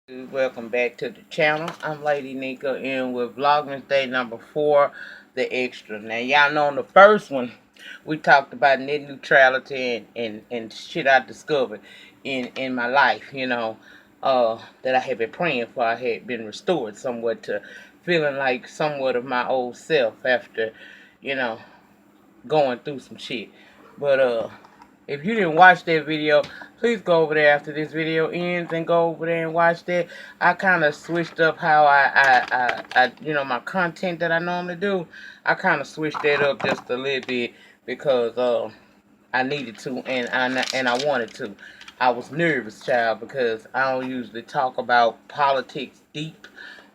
Welcome back to the channel. I'm Lady Nika and with Vlogmas Day number 4, the extra. Now y'all know in the first one we talked about net neutrality and shit I discovered in my life, that I had been praying for. I had been restored somewhat to feeling like somewhat of my old self after, you know, going through some shit. But if you didn't watch that video, please go over there after this video ends and go over there and watch that. I kind of switched up how my content that I normally do. I kind of switched that up just a little bit because I needed to and I wanted to. I was nervous, child, because I don't usually talk about politics deep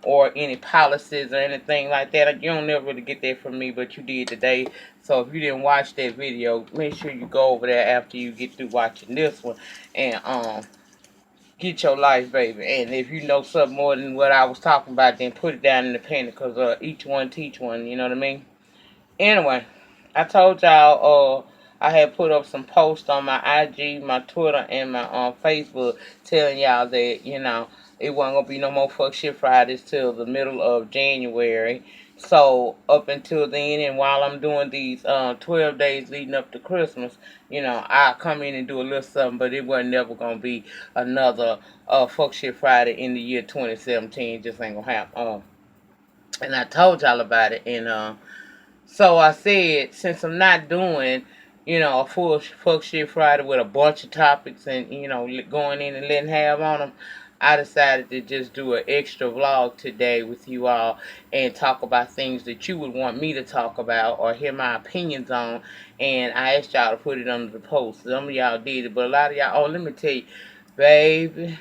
or any policies or anything like that. You don't never really get that from me, but you did today. So if you didn't watch that video, make sure you go over there after you get through watching this one and get your life, baby. And if you know something more than what I was talking about, then put it down in the pen because each one teach one. You know what I mean? Anyway, I told y'all I had put up some posts on my IG, my Twitter, and my Facebook telling y'all that, it wasn't going to be no more fuck shit Fridays till the middle of January. So up until then, and while I'm doing these 12 days leading up to Christmas, I come in and do a little something, but it wasn't never going to be another fuck shit Friday in the year 2017. Just ain't going to happen. And I told y'all about it, and so I said, since I'm not doing, a full fuck shit Friday with a bunch of topics and, going in and letting have on them, I decided to just do an extra vlog today with you all and talk about things that you would want me to talk about or hear my opinions on. And I asked y'all to put it under the post. Some of y'all did it, but a lot of y'all, let me tell you, baby.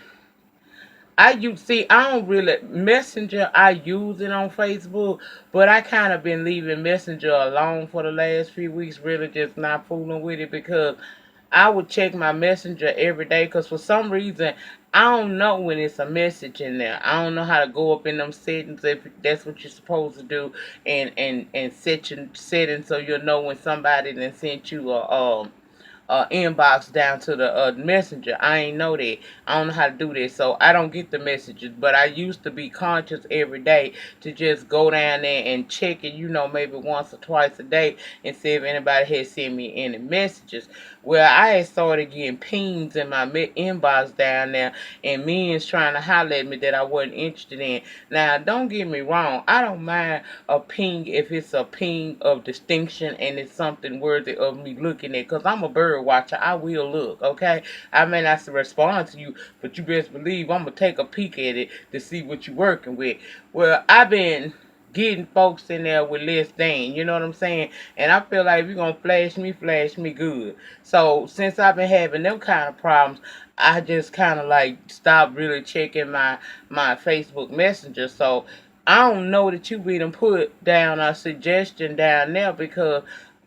I don't really, Messenger, I use it on Facebook, but I kind of been leaving Messenger alone for the last few weeks, really just not fooling with it because I would check my Messenger every day because for some reason, I don't know when it's a message in there. I don't know how to go up in them settings if that's what you're supposed to do and set your settings so you'll know when somebody then sent you a inbox down to the messenger. I ain't know that. I don't know how to do this, so I don't get the messages. But I used to be conscious every day to just go down there and check it, maybe once or twice a day and see if anybody had sent me any messages. Well, I had started getting pings in my inbox down there, and men's trying to holler at me that I wasn't interested in. Now, don't get me wrong. I don't mind a ping if it's a ping of distinction and it's something worthy of me looking at. Because I'm a bird watcher. I will look, okay? I may not respond to you, but you best believe I'm going to take a peek at it to see what you're working with. Well, I've been getting folks in there with less than, you know what I'm saying? And I feel like if you're going to flash me good. So, since I've been having them kind of problems, I just kind of like stopped really checking my Facebook Messenger. So, I don't know that you be done put down a suggestion down there because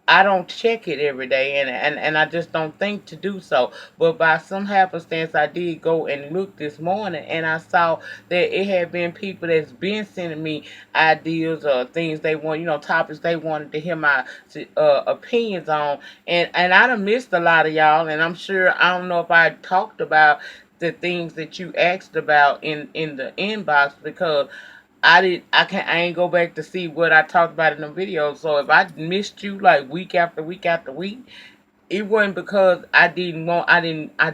I don't check it every day and I just don't think to do so. But by some happenstance I did go and look this morning and I saw that it had been people that's been sending me ideas or things they want, topics they wanted to hear my opinions on. And I done missed a lot of y'all, and I'm sure, I don't know if I talked about the things that you asked about in the inbox because I ain't go back to see what I talked about in the video. So if I missed you like week after week after week, it wasn't because I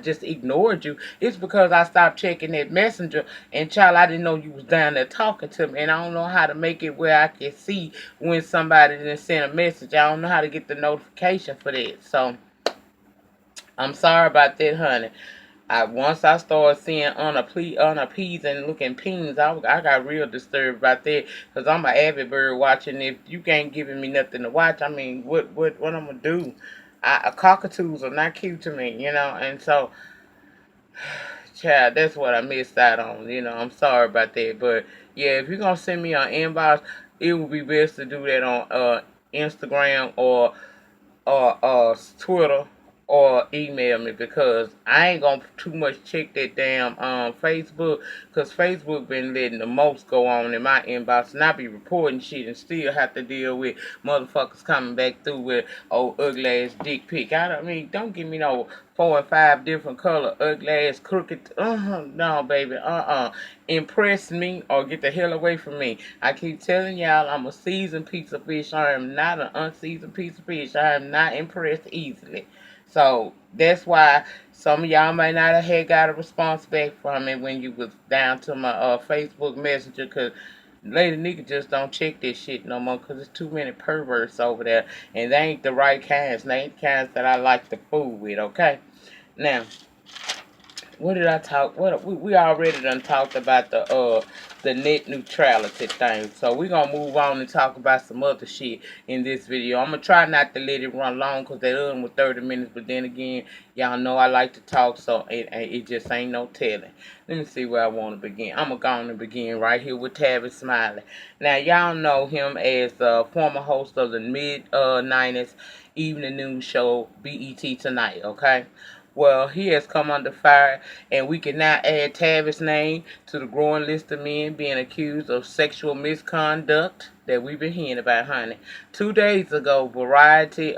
just ignored you. It's because I stopped checking that messenger, and child, I didn't know you was down there talking to me, and I don't know how to make it where I can see when somebody didn't send a message. I don't know how to get the notification for that. So I'm sorry about that, honey. Once I started seeing unappeasing looking pings, I got real disturbed about that because I'm an avid bird watching. If you can't giving me nothing to watch, I mean, what I'm gonna do? Cockatoos are not cute to me, and so, child, that's what I missed out on. I'm sorry about that, but yeah, if you're gonna send me an inbox, it would be best to do that on Instagram or Twitter or email me, because I ain't gonna too much check that damn Facebook, because Facebook been letting the most go on in my inbox, and I be reporting shit and still have to deal with motherfuckers coming back through with old ugly ass dick pic. I mean, don't give me no 4 and 5 different color ugly ass crooked. No, baby. Impress me or get the hell away from me. I keep telling y'all, I'm a seasoned piece of fish. I am not an unseasoned piece of fish. I am not impressed easily. So that's why some of y'all might not have had got a response back from me when you was down to my Facebook Messenger, because lady nigga just don't check this shit no more, because there's too many perverts over there, and they ain't the right kinds. They ain't the kinds that I like to fool with, okay? Now, what did I talk? What we already done talked about the net neutrality thing. So we're gonna move on and talk about some other shit in this video. I'm gonna try not to let it run long, because that other one was 30 minutes. But then again, y'all know I like to talk, so it just ain't no telling. Let me see where I want to begin. I'm gonna go on and begin right here with Tavis Smiley. Now y'all know him as a former host of the mid '90s evening news show BET Tonight. Okay. Well, he has come under fire, and we can now add Tavis' name to the growing list of men being accused of sexual misconduct that we've been hearing about, honey. 2 days ago, Variety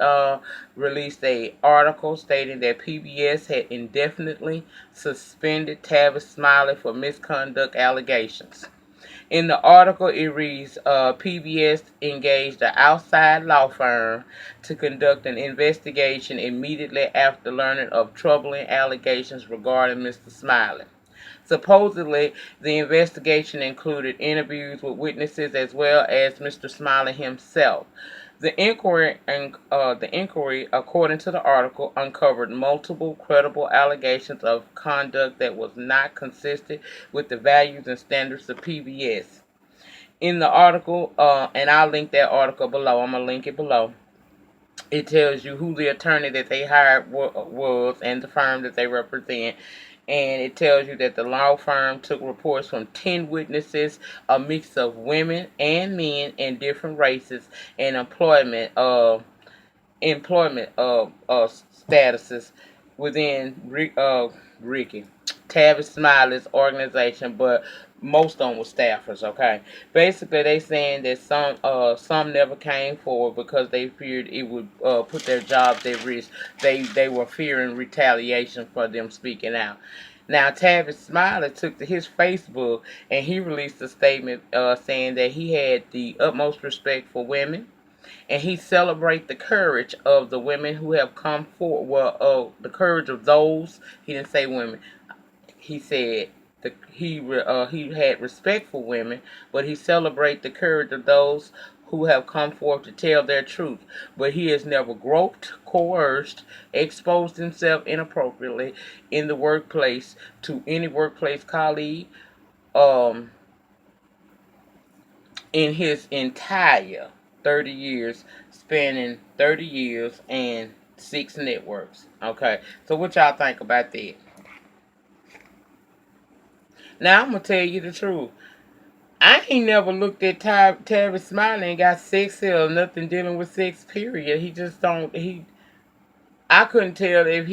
released a article stating that PBS had indefinitely suspended Tavis Smiley for misconduct allegations. In the article, it reads, PBS engaged an outside law firm to conduct an investigation immediately after learning of troubling allegations regarding Mr. Smiley. Supposedly, the investigation included interviews with witnesses as well as Mr. Smiley himself. The inquiry, according to the article, uncovered multiple credible allegations of conduct that was not consistent with the values and standards of PBS. In the article, and I'll link that article below. I'm gonna link it below. It tells you who the attorney that they hired was and the firm that they represent. And it tells you that the law firm took reports from 10 witnesses, a mix of women and men in different races, and employment statuses within Ricky Tavis Smiley's organization, but most of them were staffers. Okay, basically they saying that some never came forward because they feared it would put their jobs at risk. They were fearing retaliation for them speaking out. Now, Tavis Smiley took to his Facebook and he released a statement saying that he had the utmost respect for women, and he celebrate the courage of the women who have come forward. Well, the courage of those. He didn't say women. He said he had respect for women, but he celebrate the courage of those who have come forth to tell their truth. But he has never groped, coerced, exposed himself inappropriately in the workplace to any workplace colleague. Um, in his entire 30 years, spanning 30 years and 6 networks. Okay, so what y'all think about that? Now, I'm going to tell you the truth. I ain't never looked at Tavis Smiley and got sex or nothing dealing with sex, period. He just don't, I couldn't tell if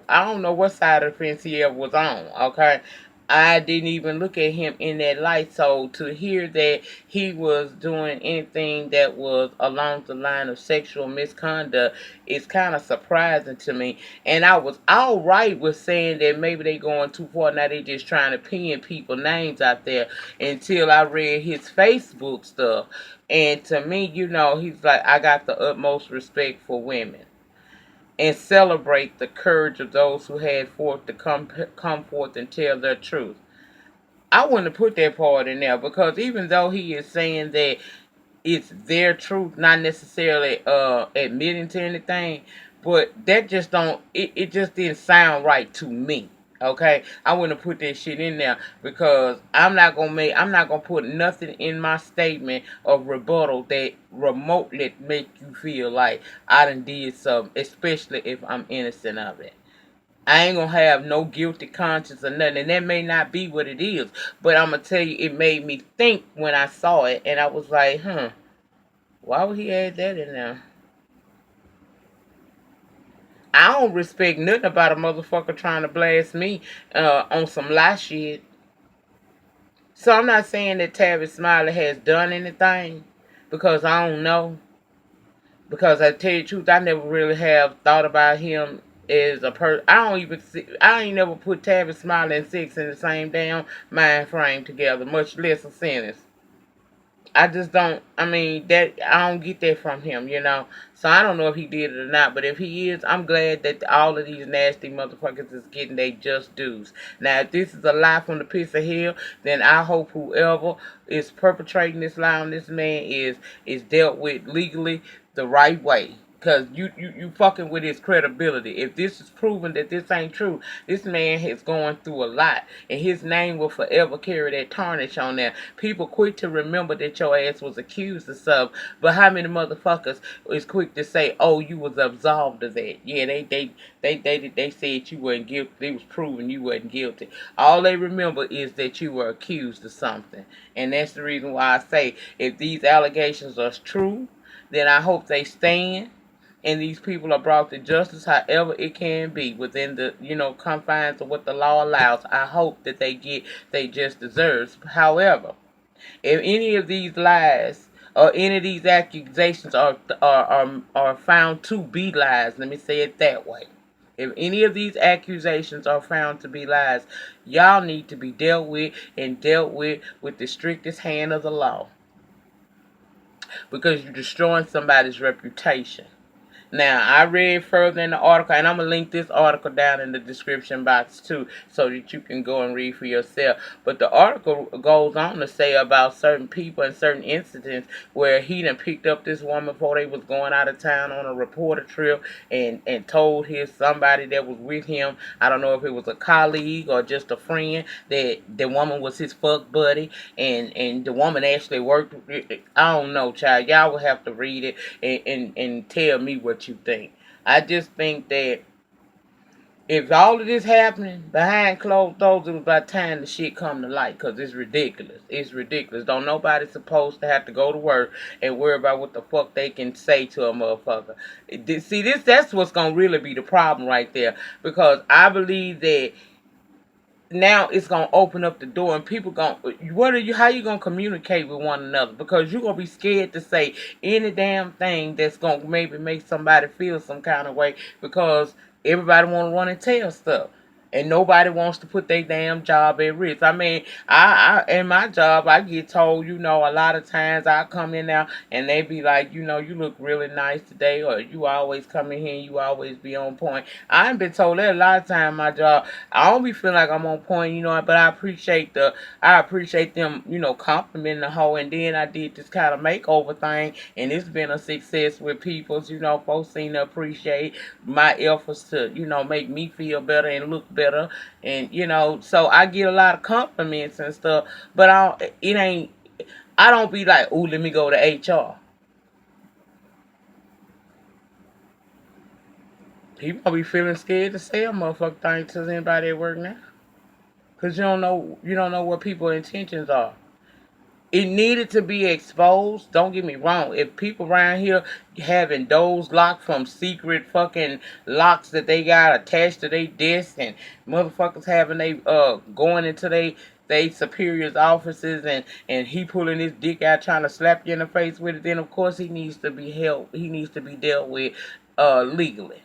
I don't know what side of the fence he ever was on, okay? I didn't even look at him in that light, so to hear that he was doing anything that was along the line of sexual misconduct is kind of surprising to me. And I was all right with saying that maybe they going too far, now they just trying to pin people names out there, until I read his Facebook stuff. And to me, he's like, I got the utmost respect for women and celebrate the courage of those who had forth to come forth and tell their truth. I wouldn't have put that part in there, because even though he is saying that it's their truth, not necessarily admitting to anything, but that just don't it just didn't sound right to me. Okay, I wouldn't have put that shit in there, because I'm not gonna put nothing in my statement of rebuttal that remotely make you feel like I done did something, especially if I'm innocent of it. I ain't gonna have no guilty conscience or nothing, and that may not be what it is, but I'm gonna tell you, it made me think when I saw it, and I was like, why would he add that in there? I don't respect nothing about a motherfucker trying to blast me on some lie shit. So I'm not saying that Tavis Smiley has done anything because I don't know. Because I tell you the truth, I never really have thought about him as a person. I don't even see, I ain't never put Tavis Smiley and Six in the same damn mind frame together, much less a sentence. I just don't. I mean, that I don't get that from him, you know. So I don't know if he did it or not. But if he is, I'm glad that all of these nasty motherfuckers is getting their just dues. Now, if this is a lie from the pits of hell, then I hope whoever is perpetrating this lie on this man is dealt with legally the right way. Cause you fucking with his credibility. If this is proven that this ain't true, this man is going through a lot, and his name will forever carry that tarnish on there. People quick to remember that your ass was accused of something, but how many motherfuckers is quick to say, "Oh, you was absolved of that"? Yeah, they said you weren't guilty. They was proving you wasn't guilty. All they remember is that you were accused of something, and that's the reason why I say if these allegations are true, then I hope they stand and these people are brought to justice however it can be within the confines of what the law allows. I hope that they get they just deserves. However, if any of these lies or any of these accusations are found to be lies, let me say it that way. If any of these accusations are found to be lies, y'all need to be dealt with and dealt with the strictest hand of the law, because you're destroying somebody's reputation. Now, I read further in the article, and I'm going to link this article down in the description box too, so that you can go and read for yourself. But the article goes on to say about certain people and certain incidents where he done picked up this woman before they was going out of town on a reporter trip and told his somebody that was with him, I don't know if it was a colleague or just a friend, that the woman was his fuck buddy, and the woman actually worked. I don't know, child. Y'all will have to read it and tell me what you think. I just think that if all of this happening behind closed doors, it was about time the shit come to light, because it's ridiculous. It's ridiculous. Don't nobody supposed to have to go to work and worry about what the fuck they can say to a motherfucker. See, that's what's going to really be the problem right there, because I believe that now it's gonna open up the door, and people gonna how you gonna communicate with one another, because you're gonna be scared to say any damn thing that's gonna maybe make somebody feel some kind of way, because everybody wanna run and tell stuff. And nobody wants to put their damn job at risk. I mean, I in my job, I get told, a lot of times I come in now and they be like, you look really nice today, or you always come in here and you always be on point. I ain't been told that a lot of time in my job. I don't be feeling like I'm on point, but I appreciate them, complimenting the hoe. And then I did this kind of makeover thing, and it's been a success with people's, folks seem to appreciate my efforts to, make me feel better and look better. And, so I get a lot of compliments and stuff, but I don't be like, ooh, let me go to HR. People be feeling scared to say a motherfucker thing to anybody at work now. Cause you don't know what people's intentions are. It needed to be exposed. Don't get me wrong. If people around here having doors locked from secret fucking locks that they got attached to their desk, and motherfuckers having they going into they superiors' offices, and he pulling his dick out trying to slap you in the face with it, then of course he needs to be held. He needs to be dealt with legally.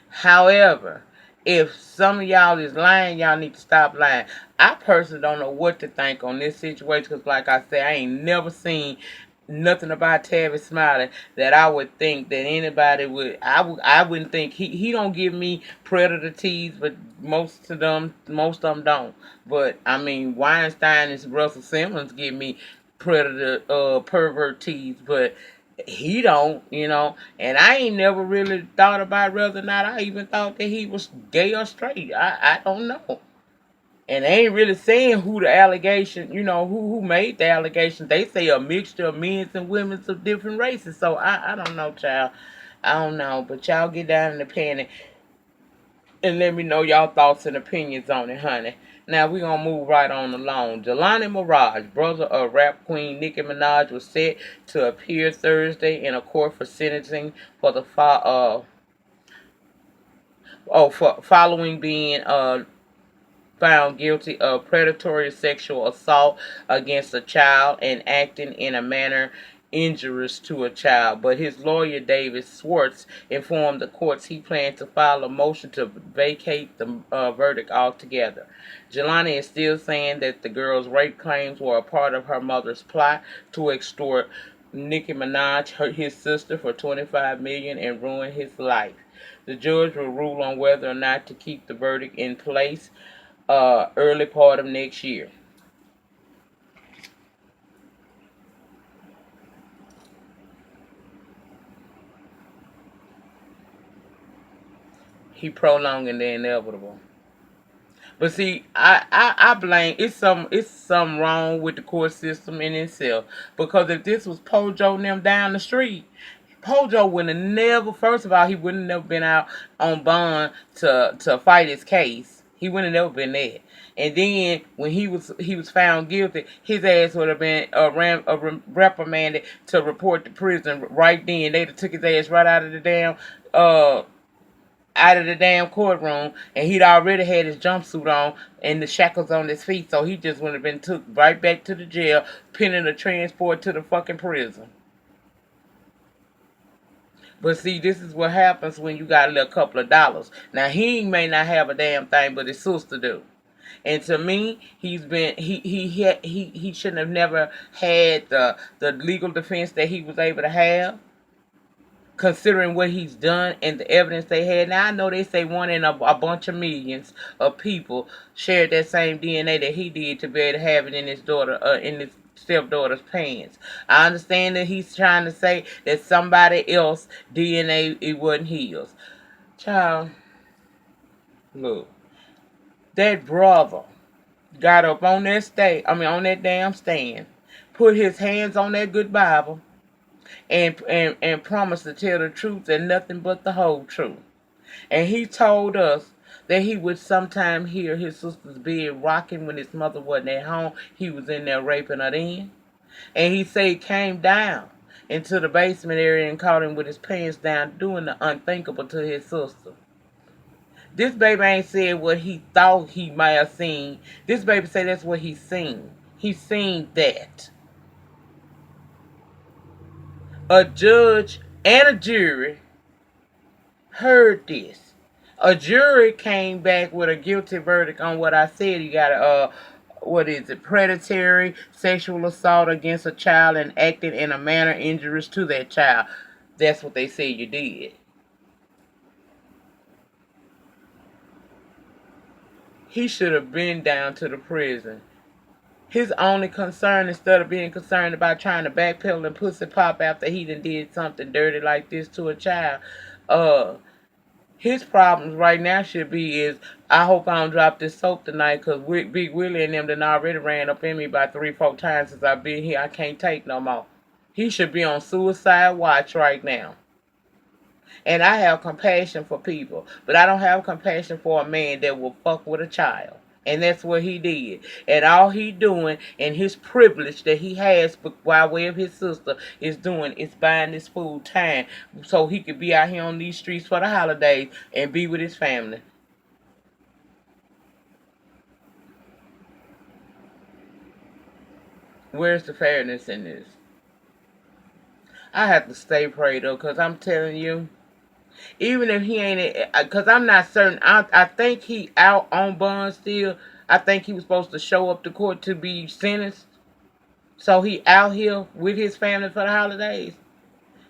However, if some of y'all is lying, y'all need to stop lying. I personally don't know what to think on this situation, because like I said, I ain't never seen nothing about Tavis Smiley that I would think that anybody would. I wouldn't think he don't give me predator tease, but most of them don't. But I mean, Weinstein and Russell Simmons give me predator pervert tease, but he don't. And I ain't never really thought about whether or not I even thought that he was gay or straight. I don't know. And they ain't really saying who the allegation, who made the allegation. They say a mixture of men's and women's of different races. So I don't know, child. I don't know. But y'all get down in the pen and let me know y'all thoughts and opinions on it, honey. Now we're gonna move right on along. Jelani Marji, brother of rap queen Nicki Minaj, was set to appear Thursday in a court for sentencing for the for following being found guilty of predatory sexual assault against a child and acting in a manner injurious to a child. But his lawyer, David Swartz, informed the courts he planned to file a motion to vacate the verdict altogether. Jelani is still saying that the girl's rape claims were a part of her mother's plot to extort Nicki Minaj, his sister, for $25 million and ruin his life. The judge will rule on whether or not to keep the verdict in place early part of next year. He prolonging the inevitable. But see, I blame it's some wrong with the court system in itself. Because if this was Pojo and them down the street, Pojo wouldn't have never. First of all, he wouldn't have never been out on bond to fight his case. He wouldn't have never been there. And then when he was found guilty, his ass would have been reprimanded to report to prison right then. They'd have took his ass right uh out of the damn courtroom, and he'd already had his jumpsuit on and the shackles on his feet, so he just would have been took right back to the jail, pinning a transport to the fucking prison. But see, this is what happens when you got a little couple of dollars. Now he may not have a damn thing, but his sister do. And to me, he shouldn't have never had the legal defense that he was able to have, considering what he's done and the evidence they had. Now I know they say one in a bunch of millions of people shared that same DNA that he did to be able to have it in his stepdaughter's pants. I understand that he's trying to say that somebody else DNA it wasn't his. Child, look, that brother got up on that on that damn stand, put his hands on that good Bible, and promised to tell the truth and nothing but the whole truth. And he told us that he would sometime hear his sister's bed rocking when his mother wasn't at home. He was in there raping her then. And he said he came down into the basement area and caught him with his pants down doing the unthinkable to his sister. This baby ain't said what he thought he might have seen. This baby said that's what he seen. He seen that. A judge and a jury heard this. A jury came back with a guilty verdict on what I said. You got what is it? Predatory sexual assault against a child and acting in a manner injurious to that child. That's what they say you did. He should have been down to the prison. His only concern, instead of being concerned about trying to backpedal and pussy pop after he done did something dirty like this to a child, uh, his problems right now should be is, I hope I don't drop this soap tonight, because Big Willie and them done already ran up in me about 3-4 times since I've been here. I can't take no more. He should be on suicide watch right now. And I have compassion for people, but I don't have compassion for a man that will fuck with a child. And that's what he did. And all he doing, and his privilege that he has by way of his sister is doing, is buying this fool time so he could be out here on these streets for the holidays and be with his family. Where's the fairness in this? I have to stay prayed up, because I'm telling you, even if he ain't, because I'm not certain. I think he out on bond still. I think he was supposed to show up to court to be sentenced. So he out here with his family for the holidays.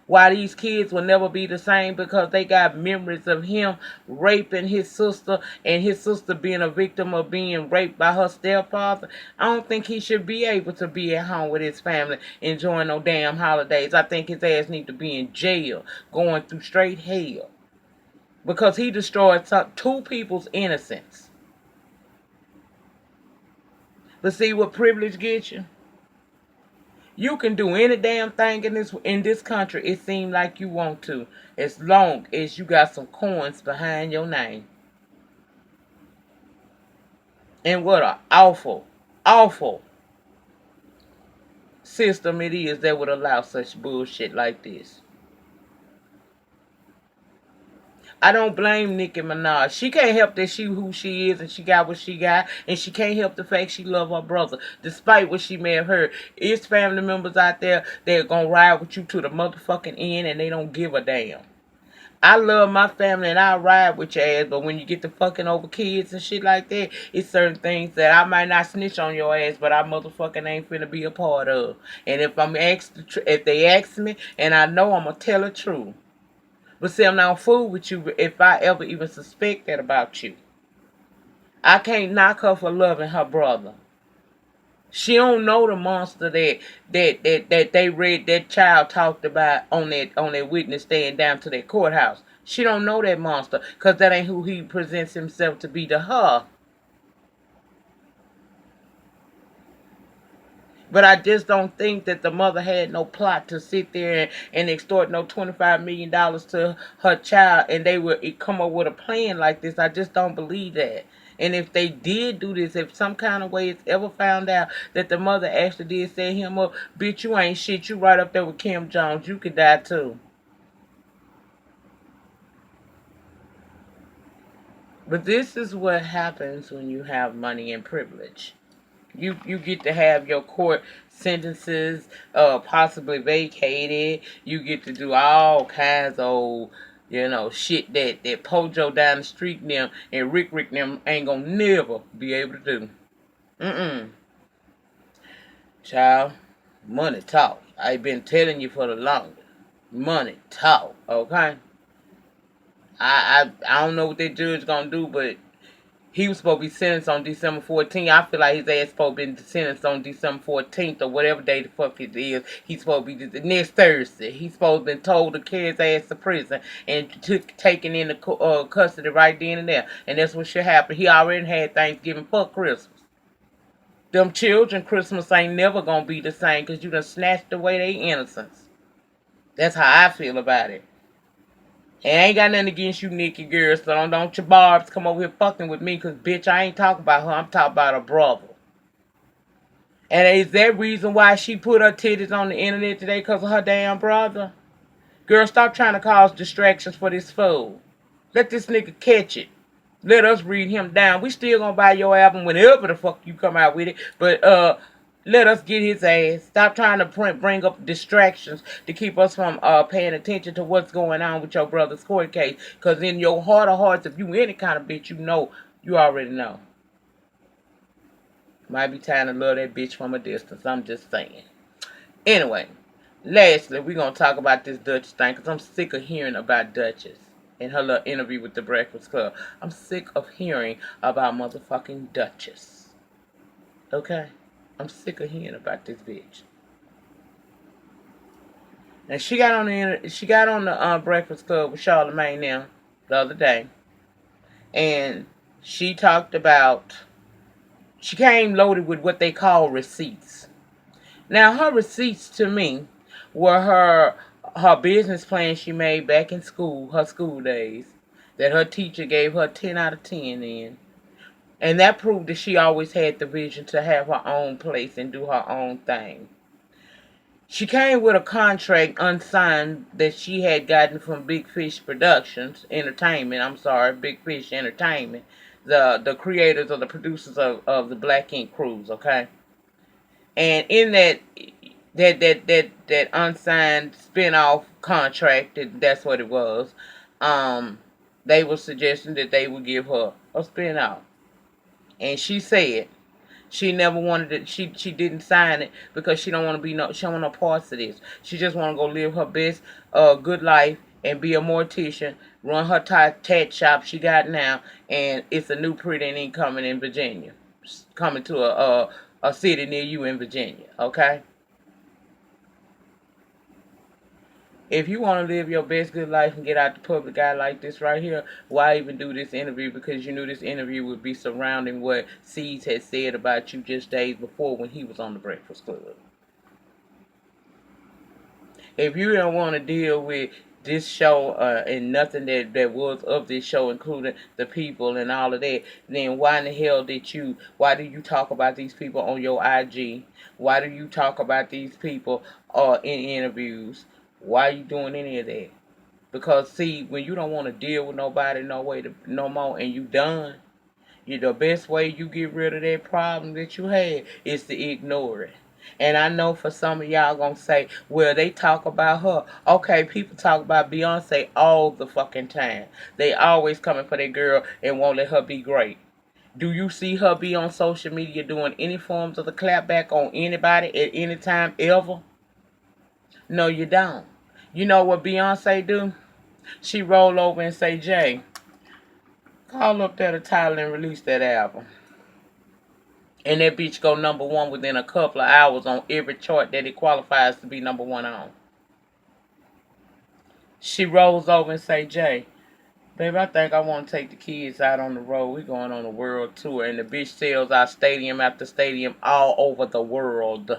Why these kids will never be the same, because they got memories of him raping his sister and his sister being a victim of being raped by her stepfather. I don't think he should be able to be at home with his family enjoying no damn holidays. I think his ass need to be in jail going through straight hell, because he destroyed two people's innocence. But see what privilege gets you? You can do any damn thing in this country, it seems like you want to, as long as you got some coins behind your name. And what a awful, awful system it is that would allow such bullshit like this. I don't blame Nicki Minaj. She can't help that she who she is and she got what she got, and she can't help the fact she love her brother, despite what she may have heard. It's family members out there that are gonna ride with you to the motherfucking end, and they don't give a damn. I love my family and I ride with your ass, but when you get to fucking over kids and shit like that, it's certain things that I might not snitch on your ass, but I motherfucking ain't finna be a part of. And if I'm asked, if they ask me, and I know I'm gonna tell the truth. But see, I'm not fool with you if I ever even suspect that about you. I can't knock her for loving her brother. She don't know the monster that they read that child talked about on that witness stand down to that courthouse. She don't know that monster because that ain't who he presents himself to be to her. But I just don't think that the mother had no plot to sit there and extort no $25 million to her child and they would come up with a plan like this. I just don't believe that. And if they did do this, if some kind of way it's ever found out that the mother actually did set him up, bitch, you ain't shit. You right up there with Kim Jones. You could die too. But this is what happens when you have money and privilege. You get to have your court sentences possibly vacated. You get to do all kinds of shit that Pojo down the street them and Rick them ain't gonna never be able to do. Mm-mm. Child, money talk. I've been telling you for the longest. Money talk, okay? I don't know what that judge gonna do, but he was supposed to be sentenced on December 14th. I feel like his ass supposed to be sentenced on December 14th or whatever day the fuck it is. He's supposed to be the next Thursday. He's supposed to be told to carry his ass to prison and taken into custody right then and there. And that's what should happen. He already had Thanksgiving for Christmas. Them children Christmas ain't never gonna be the same because you done snatched away their innocence. That's how I feel about it. And I ain't got nothing against you, Nikki girl, so don't your barbs come over here fucking with me, because, bitch, I ain't talking about her. I'm talking about her brother. And is that reason why she put her titties on the internet today, because of her damn brother? Girl, stop trying to cause distractions for this fool. Let this nigga catch it. Let us read him down. We still gonna buy your album whenever the fuck you come out with it. But let us get his ass. Stop trying to bring up distractions to keep us from paying attention to what's going on with your brother's court case. Cause in your heart of hearts, if you any kind of bitch, you already know. Might be time to love that bitch from a distance. I'm just saying. Anyway, lastly, we're gonna talk about this Dutchess thing, cause I'm sick of hearing about Dutchess in her little interview with the Breakfast Club. I'm sick of hearing about motherfucking Dutchess. Okay? I'm sick of hearing about this bitch. And she got on the Breakfast Club with Charlamagne now the other day, and she talked about she came loaded with what they call receipts. Now her receipts to me were her business plan she made back in school, her school days, that her teacher gave her 10 out of 10 in. And that proved that she always had the vision to have her own place and do her own thing. She came with a contract unsigned that she had gotten from Big Fish Productions Entertainment. I'm sorry, Big Fish Entertainment, the creators or the producers of the Black Ink Cruise. Okay, and in that unsigned spinoff contract, that's what it was. They were suggesting that they would give her a spinoff, and she said she never wanted it. She didn't sign it because she don't want to be she don't want no parts of this. She just want to go live her best good life and be a mortician, run her tat shop she got now, and it's a new printing coming in Virginia, coming to a city near you in Virginia. Okay. If you want to live your best good life and get out the public eye like this right here, why even do this interview? Because you knew this interview would be surrounding what Seeds had said about you just days before when he was on the Breakfast Club. If you don't want to deal with this show and nothing that was of this show, including the people and all of that, then why in the hell why do you talk about these people on your IG? Why do you talk about these people in interviews? Why are you doing any of that? Because see, when you don't want to deal with nobody no more and you done, the best way you get rid of that problem that you had is to ignore it. And I know for some of y'all gonna say, well, they talk about her. Okay, people talk about Beyonce all the fucking time. They always coming for that girl and won't let her be great. Do you see her be on social media doing any forms of the clapback on anybody at any time ever? No, you don't. You know what Beyonce do? She roll over and say, Jay, call up that title and release that album. And that bitch go number one within a couple of hours on every chart that it qualifies to be number one on. She rolls over and say, Jay, baby, I think I want to take the kids out on the road. We going on a world tour. And the bitch sells out stadium after stadium all over the world.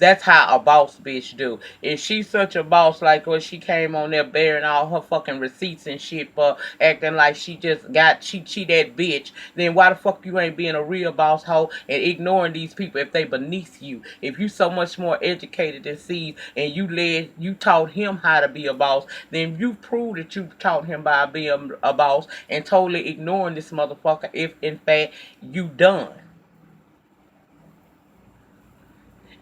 That's how a boss bitch do. If she's such a boss, like when she came on there bearing all her fucking receipts and shit for acting like she just got she that bitch, then why the fuck you ain't being a real boss hoe and ignoring these people if they beneath you? If you so much more educated than Steve and you taught him how to be a boss, then you prove that you taught him by being a boss and totally ignoring this motherfucker if in fact you done.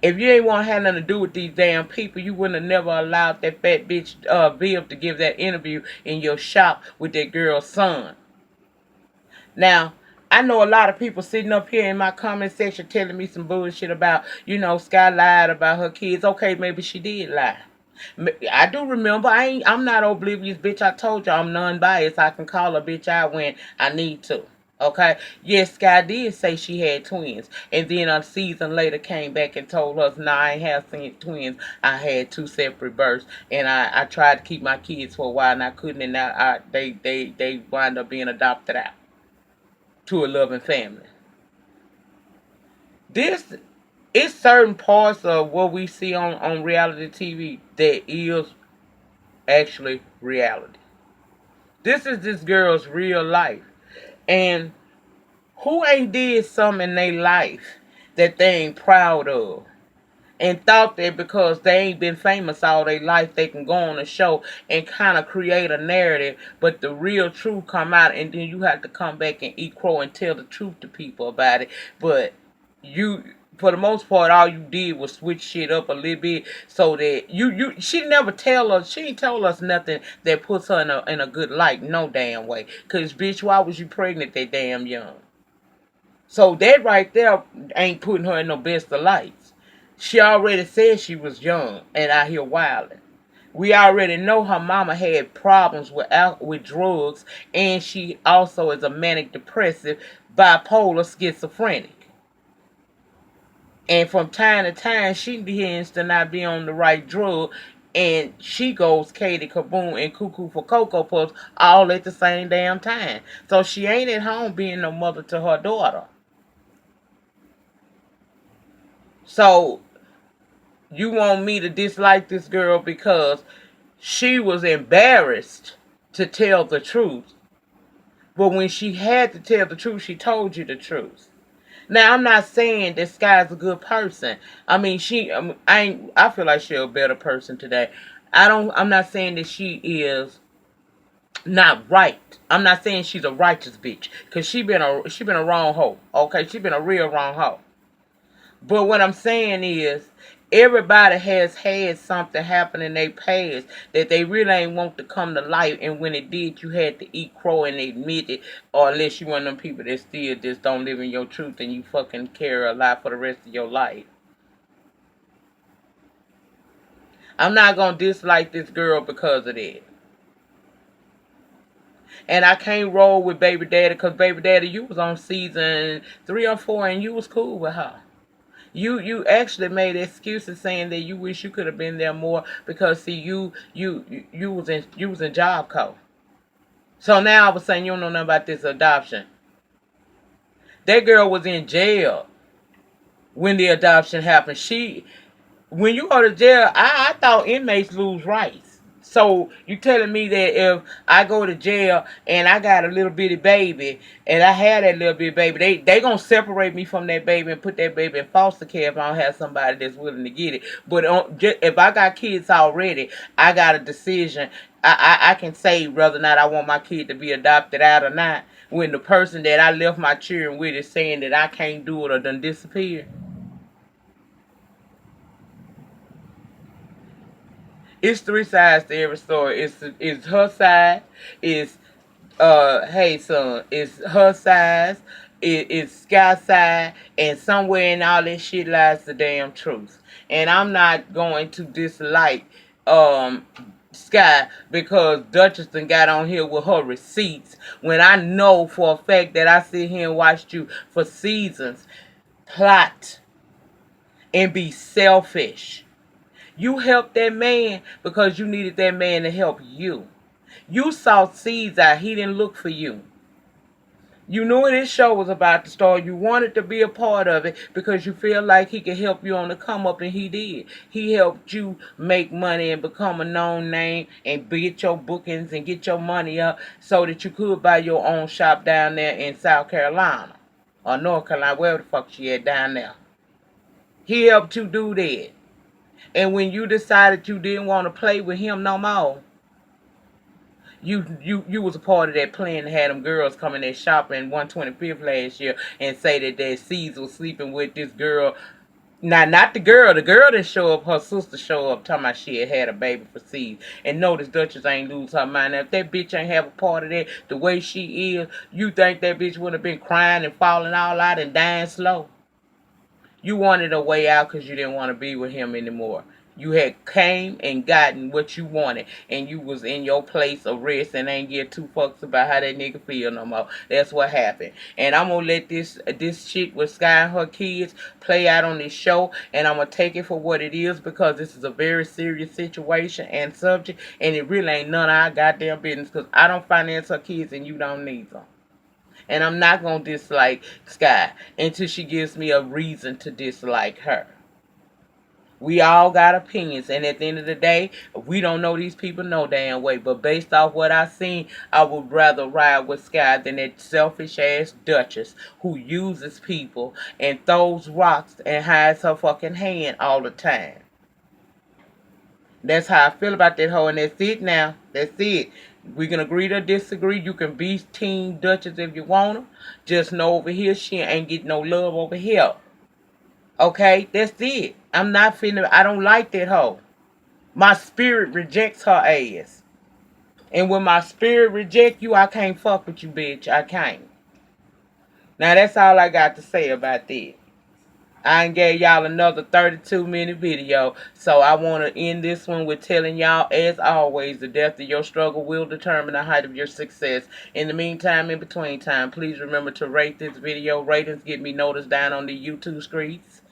If you ain't want to have nothing to do with these damn people, you wouldn't have never allowed that fat bitch Viv to give that interview in your shop with that girl's son. Now, I know a lot of people sitting up here in my comment section telling me some bullshit about, Skyy lied about her kids. Okay, maybe she did lie. I do remember. I'm not oblivious, bitch. I told you I'm non-biased. I can call a bitch out when I need to. Okay. Yes, Skyy did say she had twins, and then a season later came back and told us, "Nah, I ain't have twins. I had two separate births, and I tried to keep my kids for a while, and I couldn't, and now they wind up being adopted out to a loving family." This It's certain parts of what we see on reality TV that is actually reality. This is this girl's real life. And who ain't did something in their life that they ain't proud of? And thought that because they ain't been famous all their life, they can go on a show and kind of create a narrative, but the real truth come out, and then you have to come back and eat crow and tell the truth to people about it. But you, for the most part, all you did was switch shit up a little bit so that she never she ain't told us nothing that puts her in a good light, no damn way. Cause bitch, why was you pregnant that damn young? So that right there ain't putting her in no best of lights. She already said she was young and out here wilding. We already know her mama had problems with drugs, and she also is a manic depressive, bipolar, schizophrenic. And from time to time, she begins to not be on the right drug, and she goes Katie Kaboom and Cuckoo for Cocoa Puffs all at the same damn time. So she ain't at home being no mother to her daughter. So you want me to dislike this girl because she was embarrassed to tell the truth. But when she had to tell the truth, she told you the truth. Now, I'm not saying that Skyy's a good person. I mean, I feel like she's a better person today. I'm not saying that she is not right. I'm not saying she's a righteous bitch, cause she been a wrong hoe. Okay, she been a real wrong hoe. But what I'm saying is, everybody has had something happen in their past that they really ain't want to come to light, and when it did, you had to eat crow and admit it, or unless you one of them people that still just don't live in your truth and you fucking carry a lie for the rest of your life. I'm not gonna dislike this girl because of that. And I can't roll with Baby Daddy because Baby Daddy, you was on season 3 or 4 and you was cool with her. You actually made excuses saying that you wish you could have been there more because see you was in Job Corps. So now I was saying you don't know nothing about this adoption. That girl was in jail when the adoption happened. When you go to jail, I thought inmates lose rights. So you telling me that if I go to jail and I got a little bitty baby and I had that little bitty baby, they gonna separate me from that baby and put that baby in foster care if I don't have somebody that's willing to get it. But if I got kids already, I got a decision. I can say whether or not I want my kid to be adopted out or not when the person that I left my children with is saying that I can't do it or done disappear. It's three sides to every story. It's her side. It's hey son, it's her side. It's Sky's side, and somewhere in all this shit lies the damn truth. And I'm not going to dislike um Skyy because Dutchess done got on here with her receipts when I know for a fact that I sit here and watched you for seasons plot and be selfish. You helped that man because you needed that man to help you. You saw seeds out. He didn't look for you. You knew this show was about to start. You wanted to be a part of it because you feel like he could help you on the come up, and he did. He helped you make money and become a known name and get your bookings and get your money up so that you could buy your own shop down there in South Carolina or North Carolina, wherever the fuck she at down there. He helped you do that. And when you decided you didn't want to play with him no more, you was a part of that plan to have them girls come in there shopping 125th last year and say that their seeds was sleeping with this girl. Now, not the girl. The girl didn't show up. Her sister show up talking about she had a baby for seeds. And notice Dutchess ain't lose her mind. Now, if that bitch ain't have a part of that the way she is, you think that bitch would have been crying and falling all out and dying slow? You wanted a way out because you didn't want to be with him anymore. You had came and gotten what you wanted, and you was in your place of rest and ain't give two fucks about how that nigga feel no more. That's what happened. And I'm gonna let this shit with Skyy and her kids play out on this show, and I'm gonna take it for what it is because this is a very serious situation and subject, and it really ain't none of our goddamn business because I don't finance her kids and you don't need them. And I'm not going to dislike Skyy until she gives me a reason to dislike her. We all got opinions, and at the end of the day, we don't know these people no damn way. But based off what I seen, I would rather ride with Skyy than that selfish ass Dutchess who uses people and throws rocks and hides her fucking hand all the time. That's how I feel about that hoe, and that's it now. That's it. We can agree to disagree. You can be Team Dutchess if you want to. Just know over here she ain't getting no love over here. Okay? That's it. I'm not feeling, I don't like that hoe. My spirit rejects her ass. And when my spirit reject you, I can't fuck with you, bitch. I can't. Now that's all I got to say about that. I gave y'all another 32-minute video. So I want to end this one with telling y'all, as always, the depth of your struggle will determine the height of your success. In the meantime, in between time, please remember to rate this video. Ratings get me noticed down on the YouTube streets.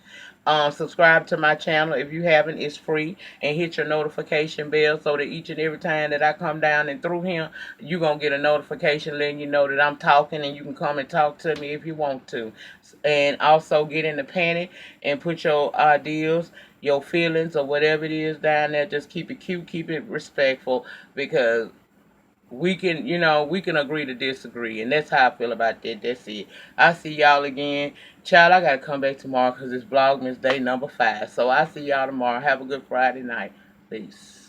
Subscribe to my channel if you haven't. It's free. And hit your notification bell so that each and every time that I come down and through here, you're going to get a notification letting you know that I'm talking, and you can come and talk to me if you want to. And also get in the panic and put your ideas, your feelings, or whatever it is down there. Just keep it cute, keep it respectful, because we can agree to disagree, and that's how I feel about that. That's it. I see y'all again. Child, I gotta come back tomorrow because it's Vlogmas day number 5. So I see y'all tomorrow. Have a good Friday night. Peace.